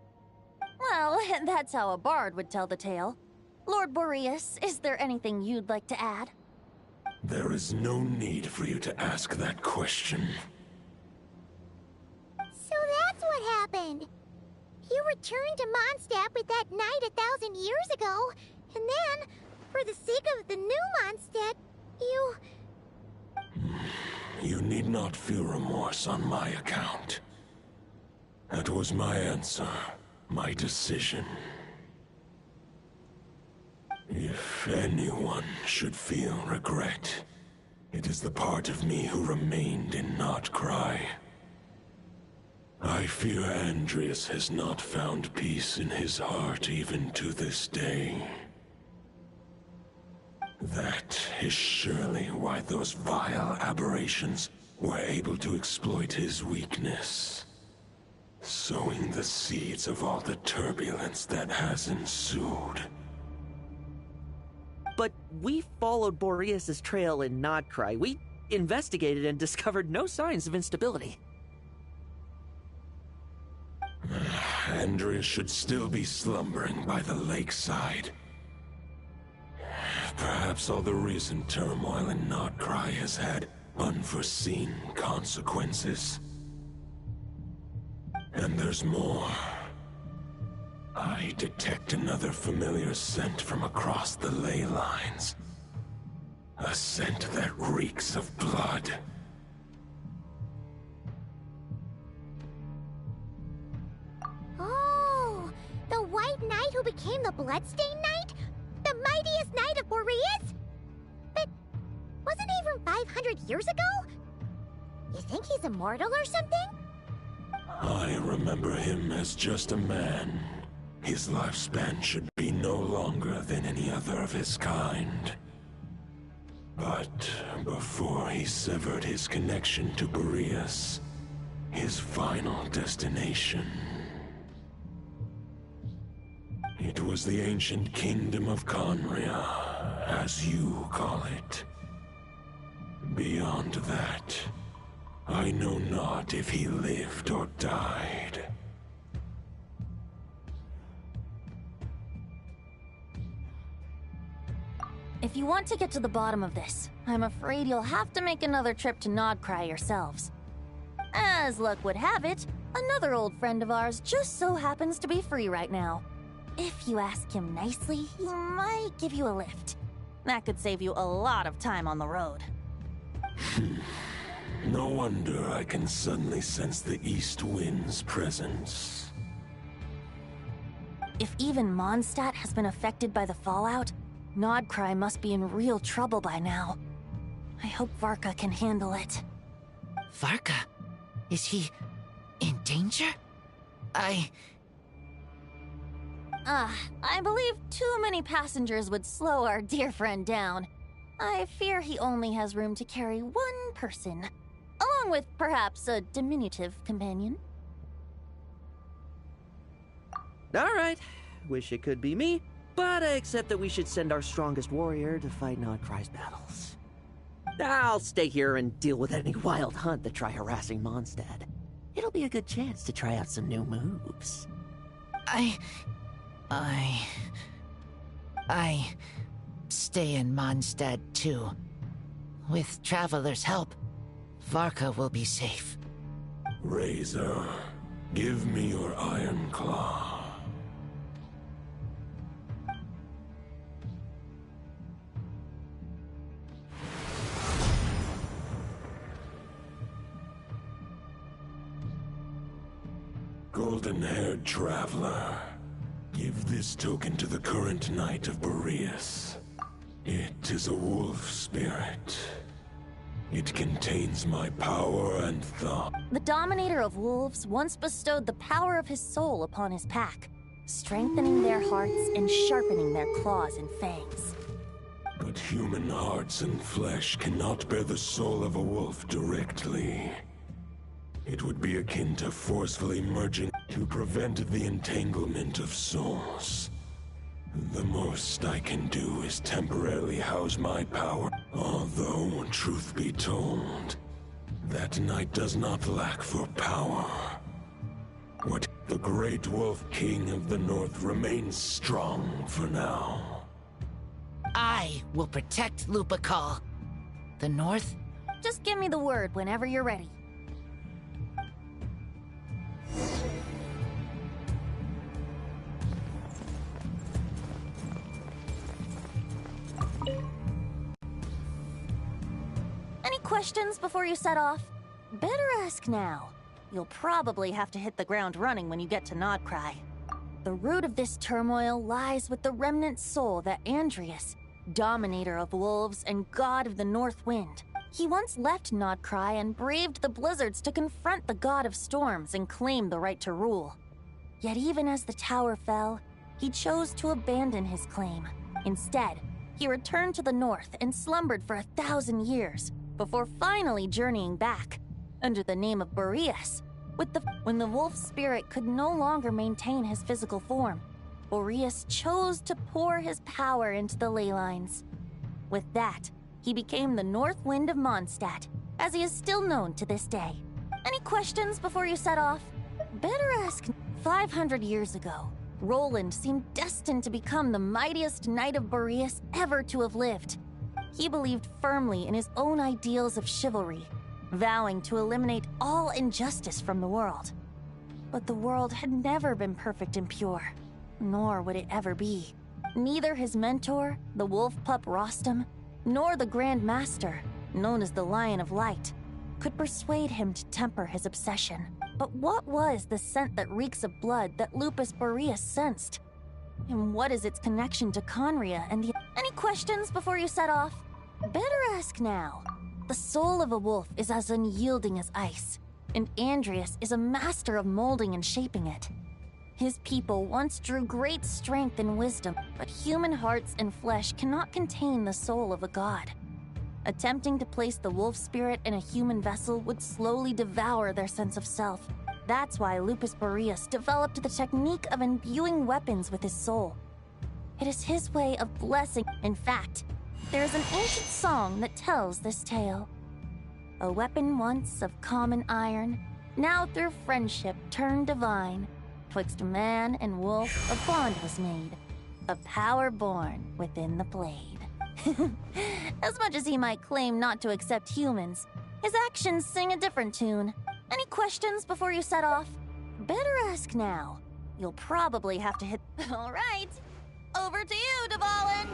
Well, that's how a bard would tell the tale. Lord Boreas, is there anything you'd like to add? There is no need for you to ask that question. So that's what happened. You returned to Mondstadt with that knight 1,000 years ago, and then, for the sake of the new Mondstadt, you... You need not feel remorse on my account. That was my answer, my decision. If anyone should feel regret, it is the part of me who remained in Notcry. I fear Andreas has not found peace in his heart even to this day. That is surely why those vile aberrations were able to exploit his weakness, sowing the seeds of all the turbulence that has ensued. But we followed Boreas' trail in Nodcry. We investigated and discovered no signs of instability. Andreas should still be slumbering by the lakeside. Perhaps all the recent turmoil in Notcry has had unforeseen consequences. And there's more. I detect another familiar scent from across the ley lines. A scent that reeks of blood. Oh, the White Knight who became the Bloodstained Knight? The mightiest knight of Boreas? But wasn't he from 500 years ago? You think he's immortal or something? I remember him as just a man. His lifespan should be no longer than any other of his kind. But before he severed his connection to Boreas, his final destination. It was the ancient kingdom of Conria, as you call it. Beyond that, I know not if he lived or died. If you want to get to the bottom of this, I'm afraid you'll have to make another trip to Nodcry yourselves. As luck would have it, another old friend of ours just so happens to be free right now. If you ask him nicely, he might give you a lift. That could save you a lot of time on the road. No wonder I can suddenly sense the east wind's presence. If even Mondstadt has been affected by the fallout, Nodcry must be in real trouble by now. I hope Varka can handle it. Varka? Is he in danger? I believe too many passengers would slow our dear friend down. I fear he only has room to carry one person, along with perhaps a diminutive companion. Alright, wish it could be me, but I accept that we should send our strongest warrior to fight Nodcry's battles. I'll stay here and deal with any wild hunt that try harassing Mondstadt. It'll be a good chance to try out some new moves. I stay in Mondstadt too. With Traveler's help, Varka will be safe. Razor, give me your iron claw. Golden-haired traveler, give this token to the current knight of Boreas. It is a wolf spirit. It contains my power and thought. The Dominator of Wolves once bestowed the power of his soul upon his pack, strengthening their hearts and sharpening their claws and fangs. But human hearts and flesh cannot bear the soul of a wolf directly. It would be akin to forcefully merging to prevent the entanglement of souls. The most I can do is temporarily house my power. Although, truth be told, that knight does not lack for power. What the Great Wolf King of the North remains strong for now. I will protect Lupakal. The North? Just give me the word whenever you're ready. Any questions before you set off? Better ask now. You'll probably have to hit the ground running when you get to Nodcry. The root of this turmoil lies with the remnant soul that Andrius, Dominator of Wolves and God of the North Wind. He once left Nodcry and braved the blizzards to confront the God of Storms and claim the right to rule. Yet even as the tower fell, he chose to abandon his claim. Instead, he returned to the north and slumbered for 1,000 years, before finally journeying back, under the name of Boreas. When the wolf spirit could no longer maintain his physical form, Boreas chose to pour his power into the ley lines. With that, he became the North Wind of Mondstadt, as he is still known to this day. Any questions before you set off? Better ask. 500 years ago, Roland seemed destined to become the mightiest knight of Boreas ever to have lived. He believed firmly in his own ideals of chivalry, vowing to eliminate all injustice from the world. But the world had never been perfect and pure, nor would it ever be. Neither his mentor, the wolf pup Rostam, nor the Grand Master, known as the Lion of Light, could persuade him to temper his obsession. But what was the scent that reeks of blood that Lupus Boreas sensed? And what is its connection to Conria and the... Any questions before you set off? Better ask now. The soul of a wolf is as unyielding as ice, and Andrius is a master of molding and shaping it. His people once drew great strength and wisdom, but human hearts and flesh cannot contain the soul of a god. Attempting to place the wolf spirit in a human vessel would slowly devour their sense of self. That's why Lupus Boreas developed the technique of imbuing weapons with his soul. It is his way of blessing. In fact, there is an ancient song that tells this tale. A weapon once of common iron, now through friendship turned divine. Twixt man and wolf a bond was made, a power born within the blade. As much as he might claim not to accept humans, his actions sing a different tune. Any questions before you set off? Better ask now. You'll probably have to hit... All right, over to you, Dvalin!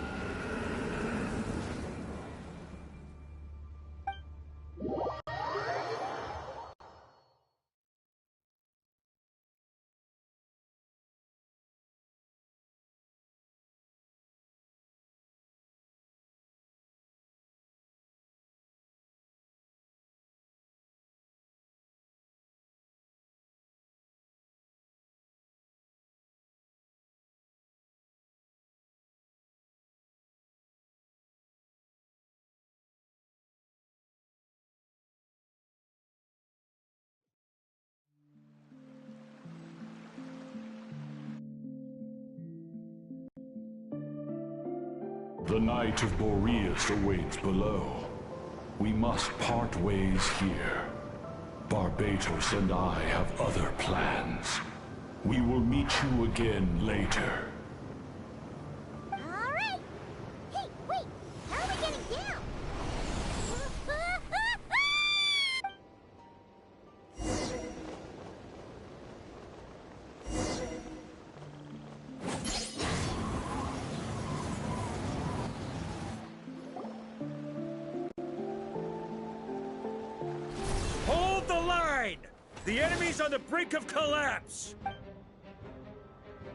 The Knight of Boreas awaits below. We must part ways here. Barbatos and I have other plans. We will meet you again later. Alright! Hey, wait! How are we getting down? Hold the line! The enemy's on the brink of collapse!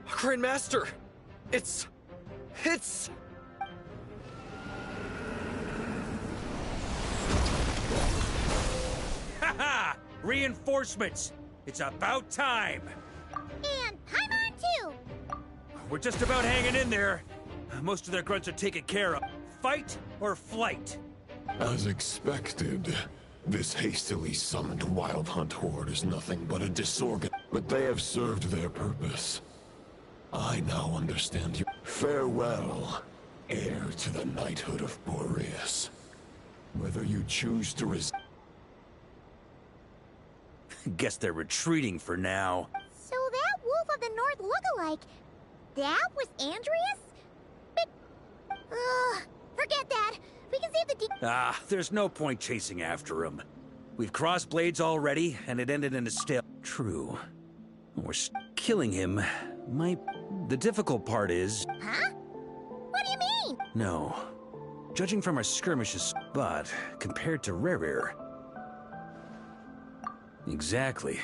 Grandmaster! It's... Haha! Reinforcements! It's about time! And Paimon too! We're just about hanging in there. Most of their grunts are taken care of. Fight or flight? As expected, this hastily summoned Wild Hunt horde is nothing but a disorgan, but they have served their purpose. I now understand you. Farewell, heir to the knighthood of Boreas. Whether you choose to Guess they're retreating for now. So that Wolf of the North lookalike, that was Andreas? But... forget that. We can save the There's no point chasing after him. We've crossed blades already, and it ended in a still. True. Killing him might... The difficult part is... Huh? What do you mean? No. Judging from our skirmishes, but compared to Rerir... Exactly.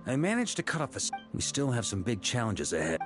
I managed to cut off a... We still have some big challenges ahead.